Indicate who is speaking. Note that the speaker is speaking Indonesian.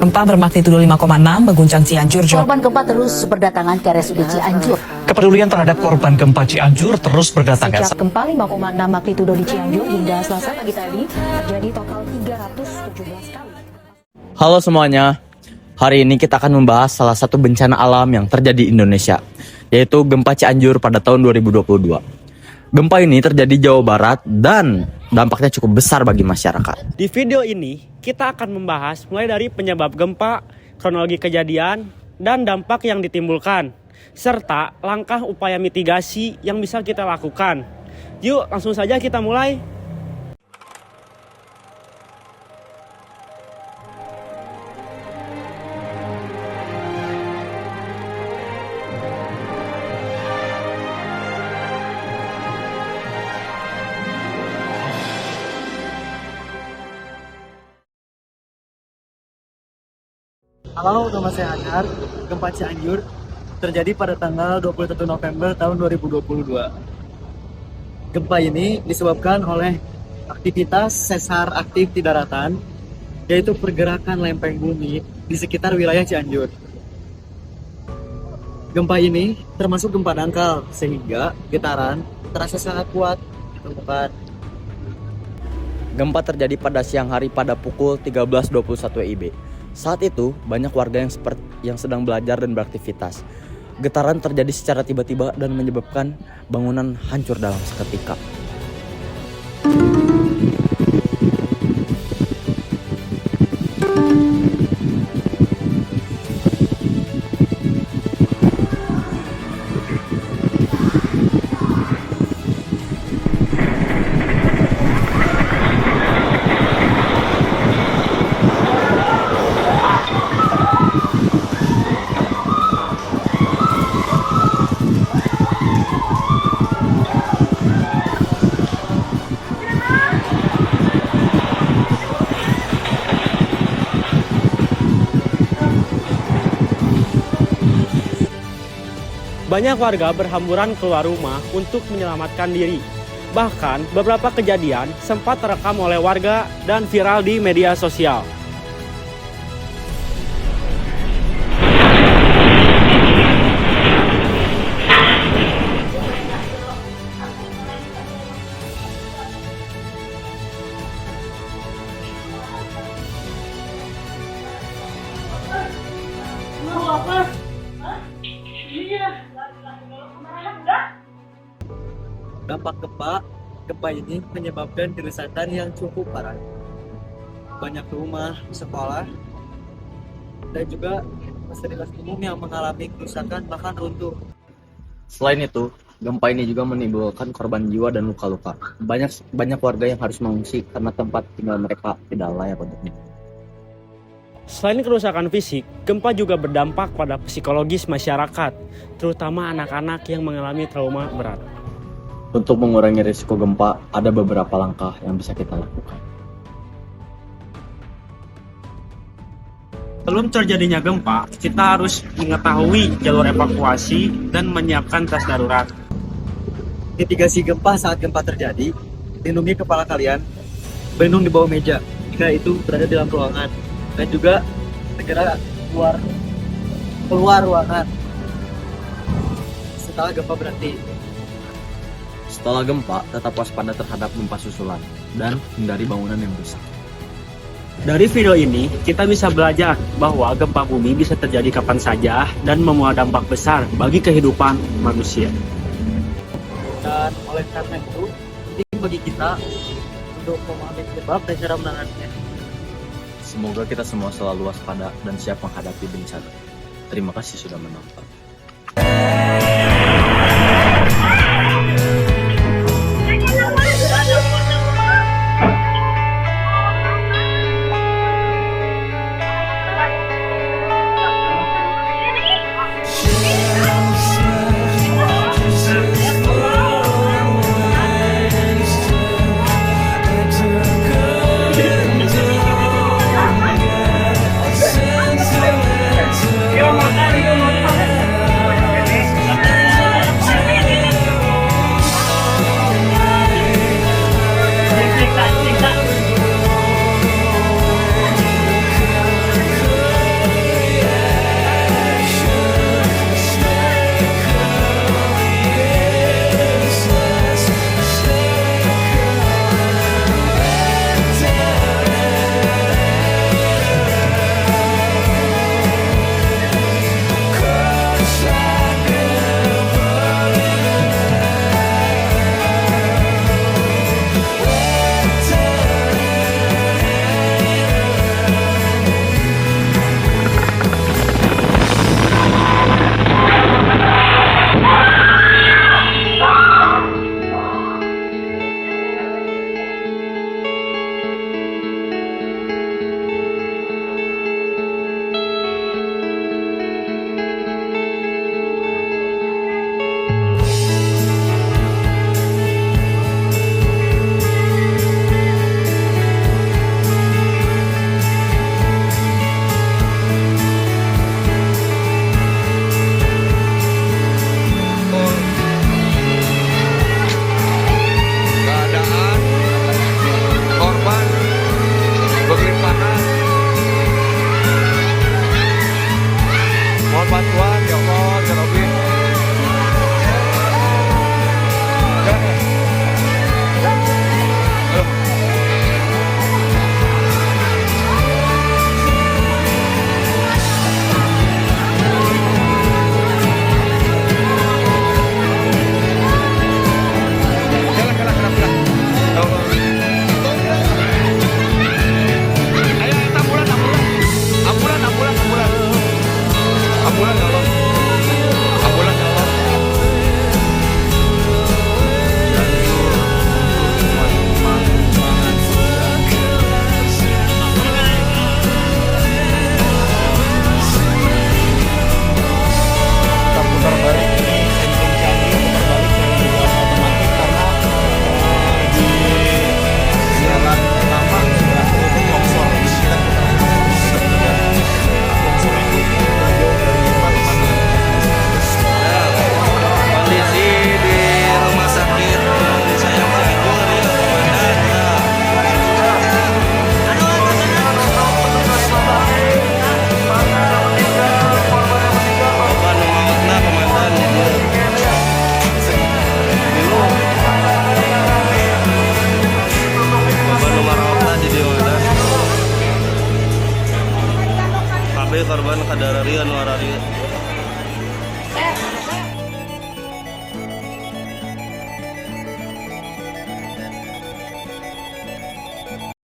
Speaker 1: Gempa bermagnitudo 5,6 mengguncang Cianjur, Jawa.
Speaker 2: Korban gempa terus berdatangan ke RSUD Cianjur.
Speaker 3: Kepedulian terhadap korban gempa Cianjur terus berdatangan.
Speaker 2: Sejak gempa 5,6 magnitudo di Cianjur hingga Selasa pagi tadi terjadi total 317 kali.
Speaker 4: Halo semuanya, hari ini kita akan membahas salah satu bencana alam yang terjadi di Indonesia, yaitu gempa Cianjur pada tahun 2022. Gempa ini terjadi di Jawa Barat dan dampaknya cukup besar bagi masyarakat.
Speaker 5: Di video ini, kita akan membahas mulai dari penyebab gempa, kronologi kejadian, dan dampak yang ditimbulkan, serta langkah upaya mitigasi yang bisa kita lakukan. Yuk, langsung saja kita mulai.
Speaker 6: Halo, nama saya Anar. Gempa Cianjur terjadi pada tanggal 21 November tahun 2022. Gempa ini disebabkan oleh aktivitas sesar aktif di daratan, yaitu pergerakan lempeng bumi di sekitar wilayah Cianjur. Gempa ini termasuk gempa dangkal, sehingga getaran terasa sangat kuat di tempat.
Speaker 4: Gempa terjadi pada siang hari pada pukul 13.21 WIB. Saat itu, banyak warga yang sedang belajar dan beraktivitas. Getaran terjadi secara tiba-tiba dan menyebabkan bangunan hancur dalam seketika.
Speaker 5: Banyak warga berhamburan keluar rumah untuk menyelamatkan diri. Bahkan beberapa kejadian sempat terekam oleh warga dan viral di media sosial.
Speaker 6: Dampak gempa ini menyebabkan kerusakan yang cukup parah. Banyak rumah, sekolah, dan juga fasilitas umum yang mengalami kerusakan bahkan runtuh.
Speaker 4: Selain itu, gempa ini juga menimbulkan korban jiwa dan luka-luka. Banyak warga yang harus mengungsi karena tempat tinggal mereka tidak layak untuknya.
Speaker 5: Selain kerusakan fisik, gempa juga berdampak pada psikologis masyarakat, terutama anak-anak yang mengalami trauma berat.
Speaker 4: Untuk mengurangi risiko gempa, ada beberapa langkah yang bisa kita lakukan.
Speaker 5: Sebelum terjadinya gempa, kita harus mengetahui jalur evakuasi dan menyiapkan tas darurat.
Speaker 6: Mitigasi gempa saat gempa terjadi, lindungi kepala kalian, berlindung di bawah meja jika itu berada di dalam ruangan, dan juga segera keluar ruangan setelah gempa berhenti.
Speaker 4: Setelah gempa, tetap waspada terhadap gempa susulan dan hindari bangunan yang rusak.
Speaker 5: Dari video ini, kita bisa belajar bahwa gempa bumi bisa terjadi kapan saja dan membawa dampak besar bagi kehidupan manusia.
Speaker 6: Dan oleh karena itu, penting bagi kita untuk memahami penyebab dan cara menanganinya.
Speaker 4: Semoga kita semua selalu waspada dan siap menghadapi bencana. Terima kasih sudah menonton.
Speaker 7: korban kadararian warari